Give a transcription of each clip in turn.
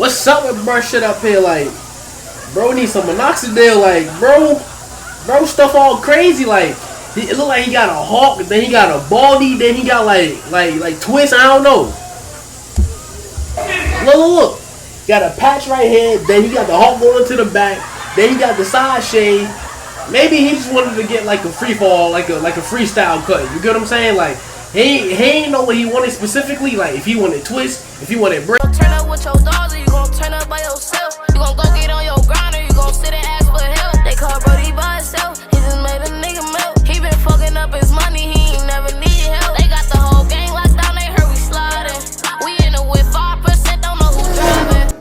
What's up with bro shit up here? Like, bro need some minoxidil. Like, bro stuff all crazy. Like, it look like he got a hawk, then he got a baldy, then he got like twist. I don't know. Look. Got a patch right here. Then he got the hawk going to the back. Then he got the side shade. Maybe he just wanted to get like a free fall, like a freestyle cut. You get what I'm saying? Like, he ain't know what he wanted specifically. Like, if he wanted twist, if he wanted break. Turn up with your dogs, or you gon' turn up by yourself. You gon' go get on your grind, or you gon' sit and ask for help. They call Brody by himself. He just made a nigga melt. He been fucking up his money, he ain't never needed help. They got the whole gang locked down, they heard we sliding. We in it with 5%, don't know who driving.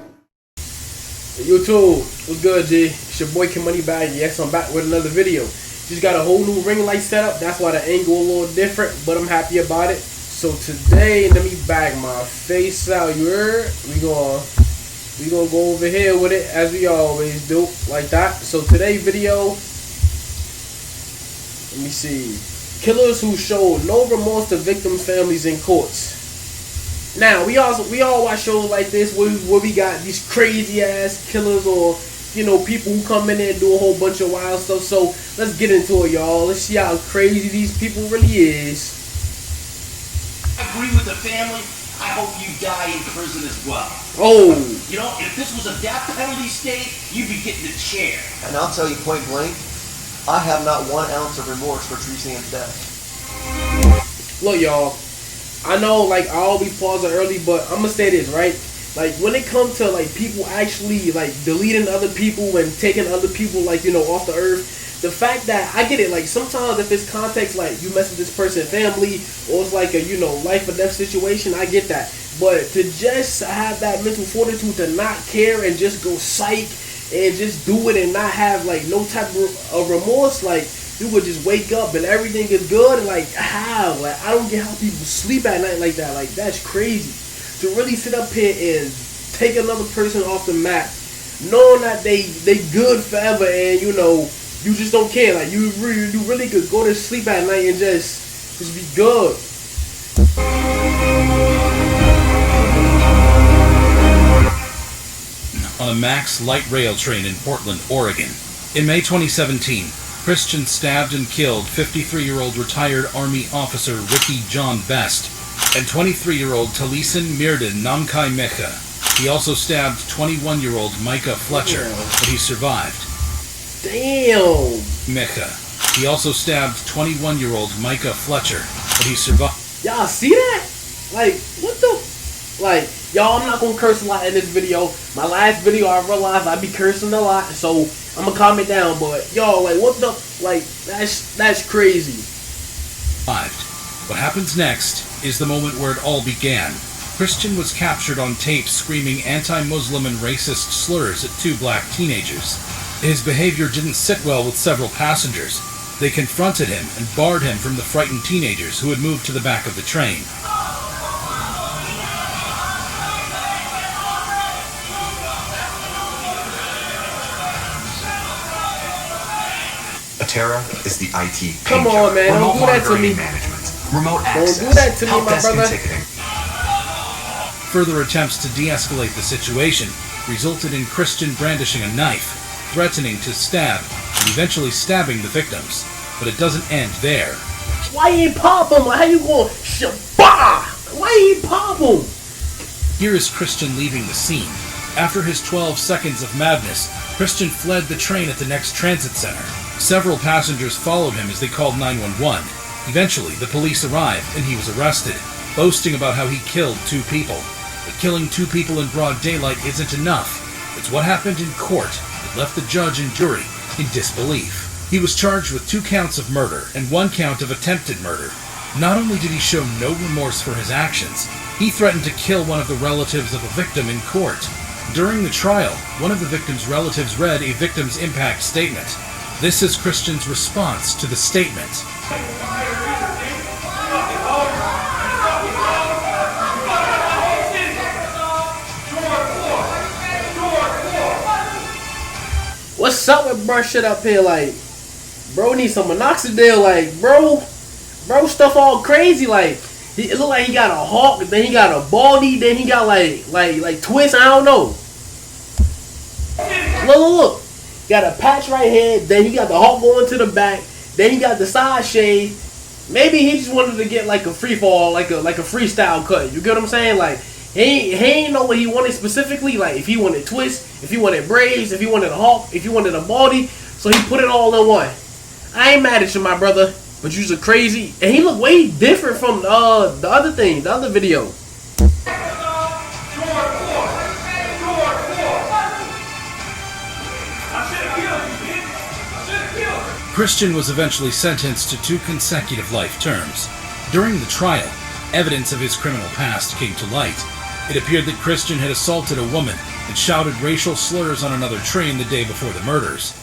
YouTube, what's good, G? It's your boy Kim Money Bag. Yes, I'm back with another video. Just got a whole new ring light setup. That's why the angle a little different, but I'm happy about it. So today, let me bag my face out. You heard? We gonna go over here with it as we always do, like that. So today's video, let me see. Killers who show no remorse to victims' families in courts. Now we all watch shows like this where we got these crazy ass killers, or people who come in there and do a whole bunch of wild stuff. So let's get into it, y'all. Let's see how crazy these people really is. I agree with the family. I hope you die in prison as well. Oh. If this was a death penalty state, you'd be getting a chair. And I'll tell you point blank, I have not 1 ounce of remorse for Treesan's death. Look, y'all. I know, like, I always pause it early, but I'm gonna say this, right? Like, when it comes to, like, people actually, like, deleting other people and taking other people, like, off the earth, the fact that, I get it, like, sometimes if it's context, like, you mess with this person's family, or it's like a, life or death situation, I get that. But to just have that mental fortitude to not care and just go psych and just do it and not have, like, no type of remorse, like, you would just wake up and everything is good, and like, how? Like, I don't get how people sleep at night like that. Like, that's crazy. To really sit up here and take another person off the map, knowing that they good forever, and you just don't care. Like, you really could go to sleep at night and just be good. On a Max light rail train in Portland, Oregon, in May 2017, Christian stabbed and killed 53-year-old retired Army officer Ricky John Best and 23-year-old Talisan Mirdan Namkai Mecha. He also stabbed 21-year-old Micah Fletcher, but he survived. Damn! Mecha. He also stabbed 21-year-old Micah Fletcher, but he survived. Y'all see that? Like, what the? Like, y'all, I'm not gonna curse a lot in this video. My last video, I realized I be cursing a lot, so I'm gonna calm it down. But y'all, like, what the? Like, that's crazy. What happens next is the moment where it all began. Christian was captured on tape screaming anti-Muslim and racist slurs at 2 black teenagers. His behavior didn't sit well with several passengers. They confronted him and barred him from the frightened teenagers who had moved to the back of the train. Terra is the IT Come on, man. Don't do that to me. Remote access. Don't do that to me, my brother. Ticketing. Further attempts to de-escalate the situation resulted in Christian brandishing a knife, threatening to stab, and eventually stabbing the victims. But it doesn't end there. Why you ain't pop him? How you going? Shabba! Why you ain't pop him? Here is Christian leaving the scene. After his 12 seconds of madness, Christian fled the train at the next transit center. Several passengers followed him as they called 911. Eventually, the police arrived and he was arrested, boasting about how he killed 2 people. But killing 2 people in broad daylight isn't enough. It's what happened in court that left the judge and jury in disbelief. He was charged with 2 counts of murder and 1 count of attempted murder. Not only did he show no remorse for his actions, he threatened to kill one of the relatives of a victim in court. During the trial, one of the victim's relatives read a victim's impact statement. This is Christian's response to the statement. What's up with bro shit up here? Like, bro need some minoxidil. Like, bro stuff all crazy. Like, it look like he got a hawk, then he got a baldy, then he got like twist. I don't know. Look. Got a patch right here. Then he got the Hulk going to the back. Then he got the side shade. Maybe he just wanted to get like a free fall, like a freestyle cut. You get what I'm saying? Like he ain't know what he wanted specifically. Like if he wanted twists, if he wanted braids, if he wanted a Hulk, if he wanted a baldy. So he put it all in one. I ain't mad at you, my brother, but you're crazy. And he look way different from the other thing, the other video. Christian was eventually sentenced to 2 consecutive life terms. During the trial, evidence of his criminal past came to light. It appeared that Christian had assaulted a woman and shouted racial slurs on another train the day before the murders.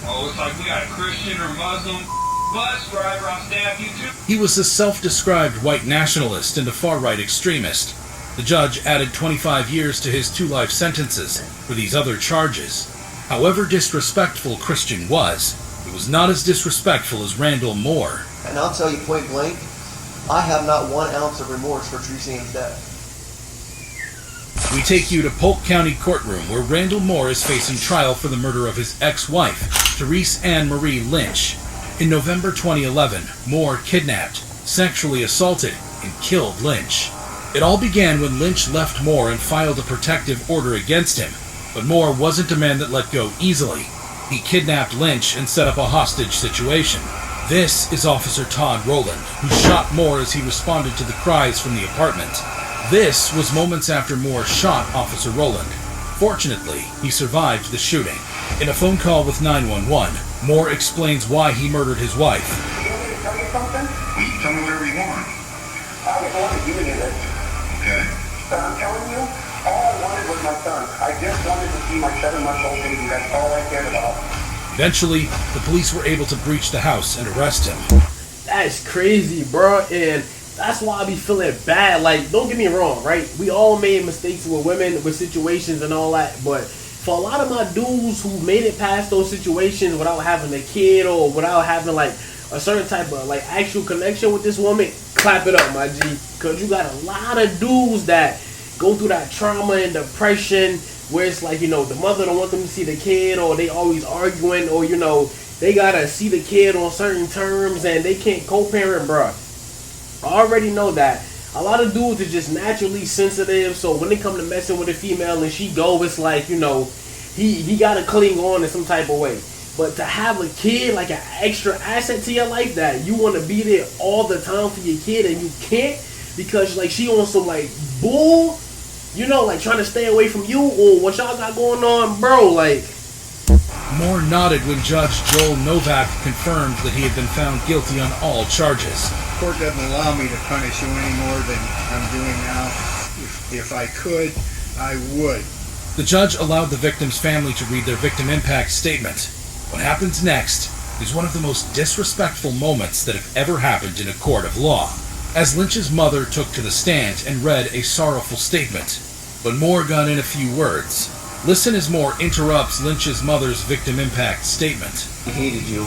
Oh, it's like we got a Christian or Muslim bus driver on staff, you too. He was a self-described white nationalist and a far-right extremist. The judge added 25 years to his 2 life sentences for these other charges. However disrespectful Christian was, it was not as disrespectful as Randall Moore. And I'll tell you point blank, I have not 1 ounce of remorse for Teresa Ann's death. We take you to Polk County courtroom where Randall Moore is facing trial for the murder of his ex-wife, Teresa Ann Marie Lynch. In November 2011, Moore kidnapped, sexually assaulted, and killed Lynch. It all began when Lynch left Moore and filed a protective order against him, but Moore wasn't a man that let go easily. He kidnapped Lynch and set up a hostage situation. This is Officer Todd Rowland, who shot Moore as he responded to the cries from the apartment. This was moments after Moore shot Officer Rowland. Fortunately, he survived the shooting. In a phone call with 911, Moore explains why he murdered his wife. You want me to tell you something? You can tell me whatever you want. I was the one giving you this. Okay. But I'm telling you, all I wanted was my son. I just wanted to see my 7-month-old baby. That's all I cared about. Eventually, the police were able to breach the house and arrest him. That's crazy, bro, and that's why I be feeling bad. Like, don't get me wrong, right? We all made mistakes with women, with situations and all that, but for a lot of my dudes who made it past those situations without having a kid or without having like a certain type of like actual connection with this woman, clap it up, my G, because you got a lot of dudes that go through that trauma and depression where it's like, you know, the mother don't want them to see the kid, or they always arguing, or, you know, they gotta see the kid on certain terms and they can't co-parent, bruh. I already know that. A lot of dudes are just naturally sensitive, so when they come to messing with a female and she go, it's like, you know, he gotta cling on in some type of way. But to have a kid, like an extra asset to your life, that you want to be there all the time for your kid and you can't because like she on some like bull, you know, like trying to stay away from you or what y'all got going on, bro, like. Moore nodded when Judge Joel Novak confirmed that he had been found guilty on all charges. The court doesn't allow me to punish you any more than I'm doing now. If I could, I would. The judge allowed the victim's family to read their victim impact statement. What happens next is one of the most disrespectful moments that have ever happened in a court of law, as Lynch's mother took to the stand and read a sorrowful statement. But Moore got in a few words. Listen as Moore interrupts Lynch's mother's victim impact statement. He hated you.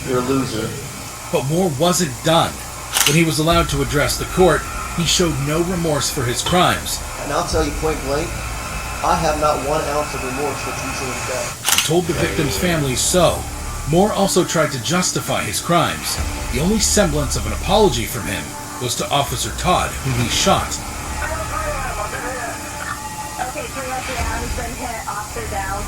You're a loser. But Moore wasn't done. When he was allowed to address the court, he showed no remorse for his crimes. And I'll tell you point blank, I have not 1 ounce of remorse for Teresa Ann's death. He told the victim's families so. Moore also tried to justify his crimes. The only semblance of an apology from him was to Officer Todd, whom he shot.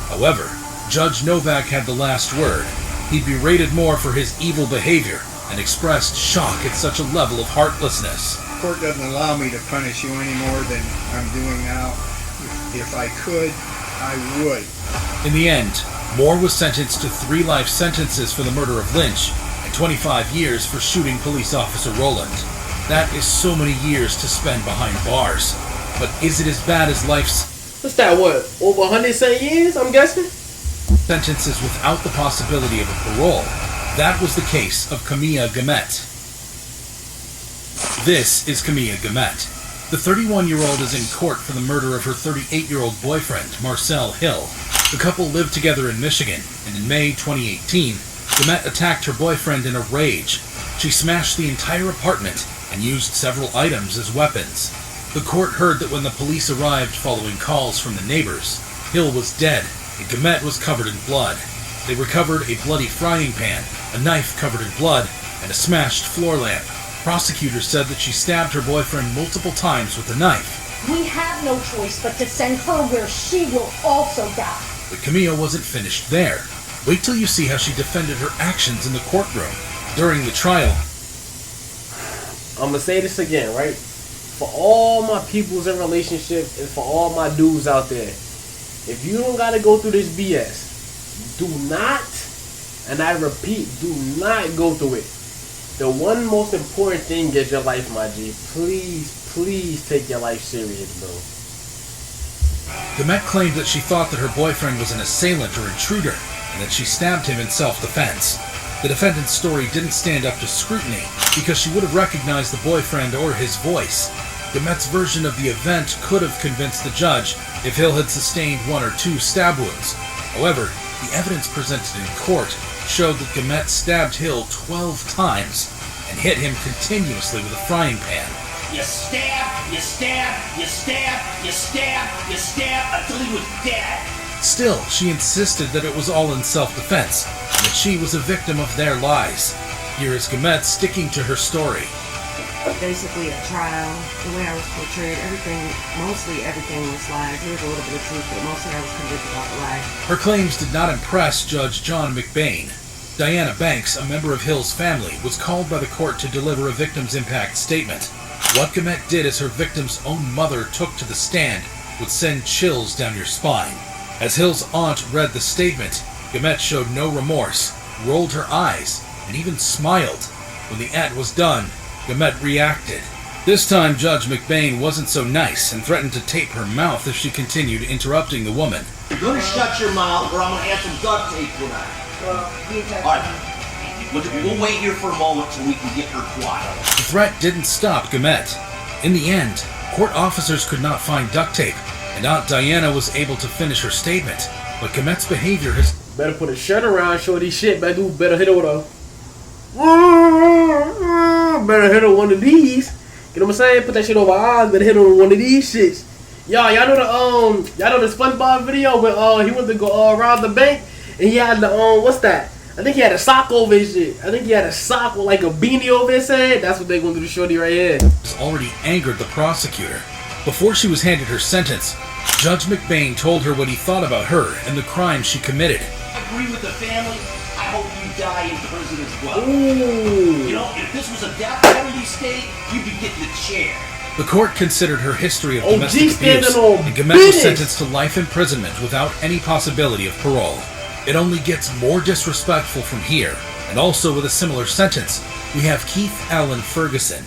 However, Judge Novak had the last word. He berated Moore for his evil behavior and expressed shock at such a level of heartlessness. The court doesn't allow me to punish you any more than I'm doing now. If I could, I would. In the end, Moore was sentenced to 3 life sentences for the murder of Lynch and 25 years for shooting police officer Rowland. That is so many years to spend behind bars. But is it as bad as life's What's that, what, over 100 years, I'm guessing? sentences without the possibility of a parole? That was the case of Camilla Gamet. This is Camilla Gamet. The 31-year-old is in court for the murder of her 38-year-old boyfriend, Marcel Hill. The couple lived together in Michigan, and in May 2018, Gamet attacked her boyfriend in a rage. She smashed the entire apartment and used several items as weapons. The court heard that when the police arrived following calls from the neighbors, Hill was dead, and Gamet was covered in blood. They recovered a bloody frying pan, a knife covered in blood, and a smashed floor lamp. Prosecutors said that she stabbed her boyfriend multiple times with a knife. We have no choice but to send her where she will also die. But Camille wasn't finished there. Wait till you see how she defended her actions in the courtroom. During the trial, I'm gonna say this again, right? For all my peoples in relationships and for all my dudes out there, if you don't gotta go through this BS, do not, and I repeat, do not go through it. The one most important thing is your life, my G. Please take your life serious, bro. Gamet claimed that she thought that her boyfriend was an assailant or intruder, and that she stabbed him in self-defense. The defendant's story didn't stand up to scrutiny because she would have recognized the boyfriend or his voice. Gamet's version of the event could have convinced the judge if Hill had sustained 1 or 2 stab wounds. However, the evidence presented in court showed that Gamet stabbed Hill 12 times and hit him continuously with a frying pan. You stab, you stab, you stab, you stab, you stab until he was dead. Still, she insisted that it was all in self-defense, and that she was a victim of their lies. Here is Gamet sticking to her story. Basically a trial, the way I was portrayed, mostly everything was lies. There was a little bit of truth, but mostly I was convicted about the lies. Her claims did not impress Judge John McBain. Diana Banks, a member of Hill's family, was called by the court to deliver a victim's impact statement. What Gamet did as her victim's own mother took to the stand would send chills down your spine. As Hill's aunt read the statement, Gamet showed no remorse, rolled her eyes, and even smiled. When the act was done, Gamet reacted. This time, Judge McBain wasn't so nice and threatened to tape her mouth if she continued interrupting the woman. You're gonna shut your mouth or I'm gonna add some duct tape tonight. Alright, we'll wait here for a moment till we can get her quiet. The threat didn't stop Gamet. In the end, court officers could not find duct tape, and Aunt Diana was able to finish her statement. But Gamet's behavior has... Better put a shirt around, shorty shit. Better hit her with a... Better hit her one of these. You know what I'm saying? Put that shit over her eyes. Better hit her with one of these shits. Y'all know the SpongeBob video where he went to go rob the bank and he had the what's that? I think he had a sock over his shit. I think he had a sock with like a beanie over his head. That's what they gonna do to shorty right here. Has already angered the prosecutor. Before she was handed her sentence, Judge McBain told her what he thought about her and the crime she committed. I agree with the family. I hope you die in prison as well. Ooh. You know, if this was a death penalty state, you'd be getting the chair. The court considered her history of domestic abuse, and Gamet was sentenced to life imprisonment without any possibility of parole. It only gets more disrespectful from here, and also with a similar sentence, we have Keith Allen Ferguson.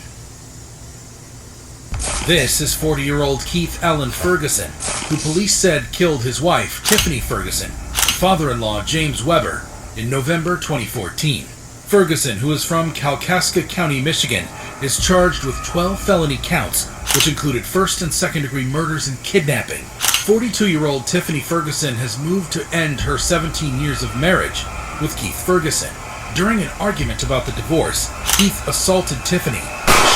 This is 40-year-old Keith Allen Ferguson, who police said killed his wife, Tiffany Ferguson, and father-in-law, James Weber, in November 2014. Ferguson, who is from Kalkaska County, Michigan, is charged with 12 felony counts, which included first and second-degree murders and kidnapping. 42-year-old Tiffany Ferguson has moved to end her 17 years of marriage with Keith Ferguson. During an argument about the divorce, Keith assaulted Tiffany,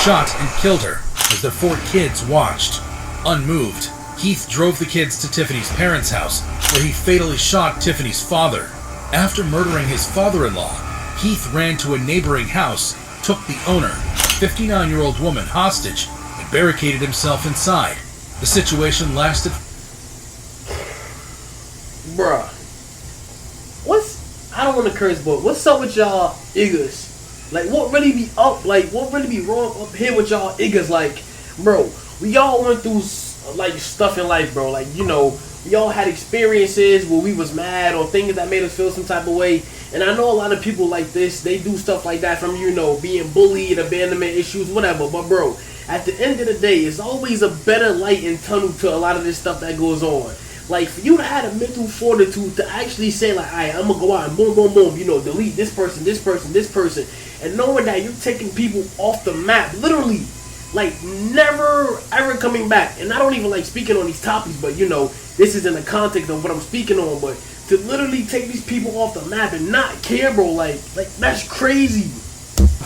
shot and killed her as their 4 kids watched. Unmoved, Keith drove the kids to Tiffany's parents' house, where he fatally shot Tiffany's father. After murdering his father-in-law, Keith ran to a neighboring house, took the owner, a 59-year-old woman, hostage, and barricaded himself inside. The situation lasted... Bruh. I don't want to curse, but what's up with y'all niggas? Like, what really be up? Like, what really be wrong up here with y'all niggas? Like, bro, we all went through, like, stuff in life, bro. Like, you know, we all had experiences where we was mad or things that made us feel some type of way. And I know a lot of people like this, they do stuff like that from, you know, being bullied, abandonment issues, whatever. But, bro, at the end of the day, it's always a better light and tunnel to a lot of this stuff that goes on. Like, for you to have a mental fortitude to actually say, like, alright, I'm gonna go out and boom, boom, boom, you know, delete this person, this person, this person, and knowing that you're taking people off the map, literally, like, never, ever coming back. And I don't even like speaking on these topics, but, you know, this is in the context of what I'm speaking on, but to literally take these people off the map and not care, bro, like that's crazy.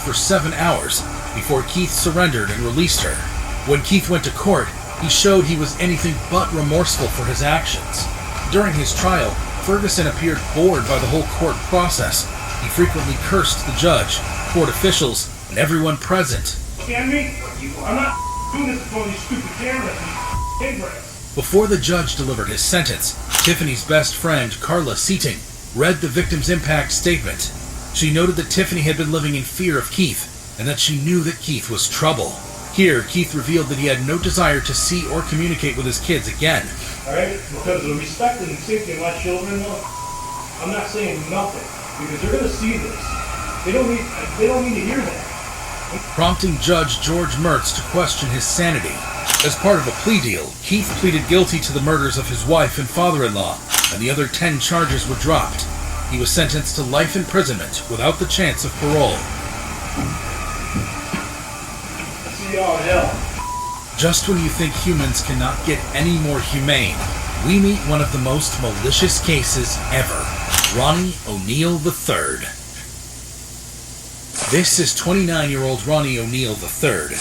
For 7 hours before Keith surrendered and released her. When Keith went to court, he showed he was anything but remorseful for his actions. During his trial, Ferguson appeared bored by the whole court process. He frequently cursed the judge, court officials, and everyone present. Scan me? I'm not doing this for these stupid cameras. Before the judge delivered his sentence, Tiffany's best friend, Carla Seating, read the victim's impact statement. She noted that Tiffany had been living in fear of Keith, and that she knew that Keith was trouble. Here, Keith revealed that he had no desire to see or communicate with his kids again. Alright? Because of the respect and safety of my children, I'm not saying nothing. Because they're going to see this. They don't need to hear that. Prompting Judge George Mertz to question his sanity. As part of a plea deal, Keith pleaded guilty to the murders of his wife and father-in-law, and the other 10 charges were dropped. He was sentenced to life imprisonment without the chance of parole. See y'all in hell. Just when you think humans cannot get any more humane, we meet one of the most malicious cases ever, Ronnie O'Neal III. This is 29-year-old Ronnie O'Neal III.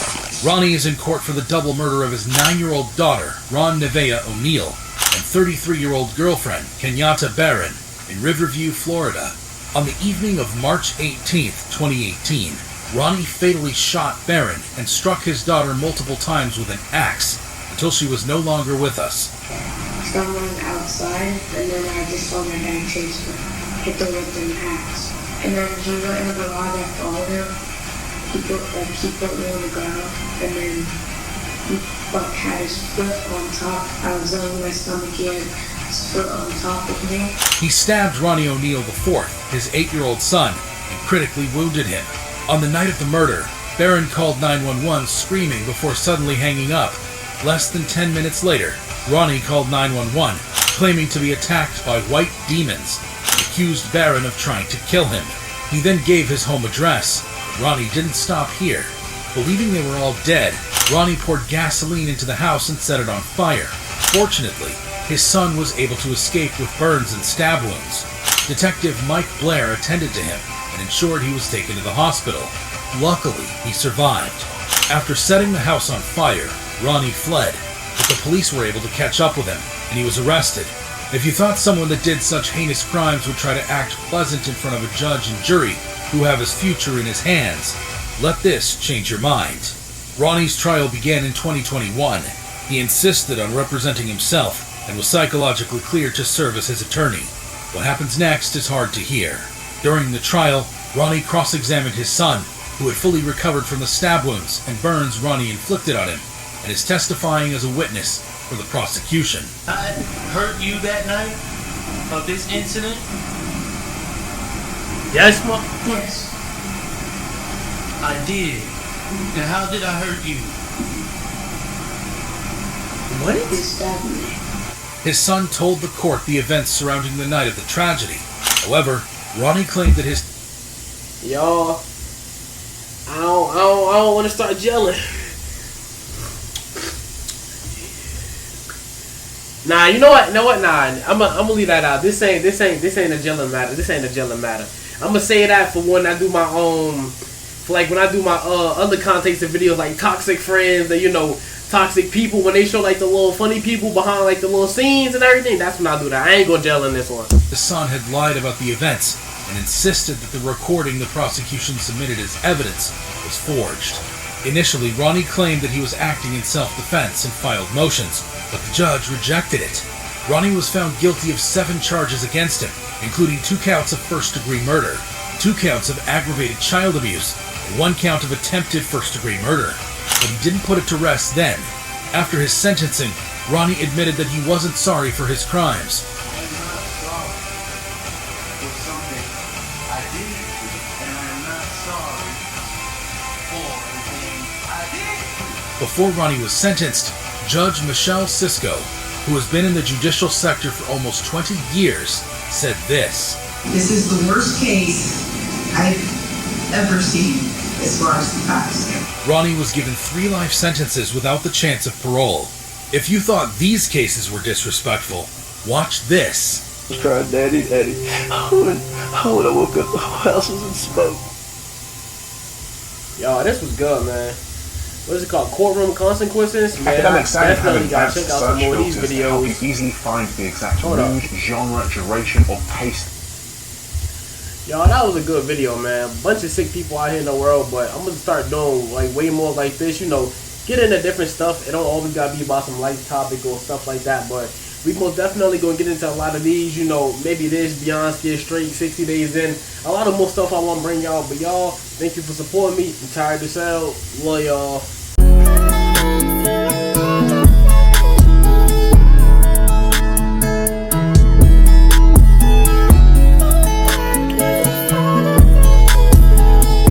Ronnie is in court for the double murder of his 9-year-old daughter, Ron Nevaeh O'Neal, and 33-year-old girlfriend, Kenyatta Barron, in Riverview, Florida. On the evening of March 18, 2018, Ronnie fatally shot Barron and struck his daughter multiple times with an axe until she was no longer with us. Someone outside, and then I just saw my dad chase her, hit her with an axe. And then he went in the garage, I followed him. He put me on the ground, and then he had his foot on top. I was on my stomach, he had his foot on top of me. He stabbed Ronnie O'Neal IV, his 8-year-old son, and critically wounded him. On the night of the murder, Barron called 911 screaming before suddenly hanging up. Less than 10 minutes later, Ronnie called 911, claiming to be attacked by white demons, and accused Barron of trying to kill him. He then gave his home address. Ronnie didn't stop here. Believing they were all dead, Ronnie poured gasoline into the house and set it on fire. Fortunately, his son was able to escape with burns and stab wounds. Detective Mike Blair attended to him and ensured he was taken to the hospital. Luckily, he survived. After setting the house on fire, Ronnie fled, but the police were able to catch up with him, and he was arrested. If you thought someone that did such heinous crimes would try to act pleasant in front of a judge and jury who have his future in his hands, let this change your mind. Ronnie's trial began in 2021. He insisted on representing himself and was psychologically cleared to serve as his attorney. What happens next is hard to hear. During the trial, Ronnie cross-examined his son, who had fully recovered from the stab wounds and burns Ronnie inflicted on him, and is testifying as a witness for the prosecution. I hurt you that night of this incident? Yes, Mom? Yes. I did. And how did I hurt you? What? You stabbed me. His son told the court the events surrounding the night of the tragedy. However, Ronnie claimed that his... Y'all, I don't want to start gelling. Nah, you know what? Nah, I'm gonna leave that out. This ain't a gelling matter. This ain't a gelling matter. I'm gonna say that for when I do my when I do my other context of videos like toxic friends and toxic people, when they show like the little funny people behind like the little scenes and everything. That's when I do that. I ain't gonna gel in this one. The son had lied about the events and insisted that the recording the prosecution submitted as evidence was forged. Initially, Ronnie claimed that he was acting in self-defense and filed motions, but the judge rejected it. Ronnie was found guilty of 7 charges against him, including 2 counts of first-degree murder, 2 counts of aggravated child abuse, and 1 count of attempted first-degree murder. But he didn't put it to rest then. After his sentencing, Ronnie admitted that he wasn't sorry for his crimes. Before Ronnie was sentenced, Judge Michelle Sisko, who has been in the judicial sector for almost 20 years, said this. This is the worst case I've ever seen as far as the facts go. Ronnie was given 3 life sentences without the chance of parole. If you thought these cases were disrespectful, watch this. I was crying, Daddy. When I woke up, the whole house was in smoke. Yo, this was good, man. what is it called? Courtroom Consequences. Man, Academic science have definitely gotta advanced check out some search more of these filters to help videos. you easily find the exact Hold up. mood, genre, duration, or taste. Y'all, that was a good video, man. Bunch of sick people out here in the world, but I'm gonna start doing like way more like this. You know, get into different stuff. It don't always gotta be about some light topic or stuff like that, but we most definitely gonna get into a lot of these. You know, maybe this Beyonce straight 60 days in. A lot of more stuff I want to bring y'all, but y'all, thank you for supporting me. I'm tired to sell. Love y'all.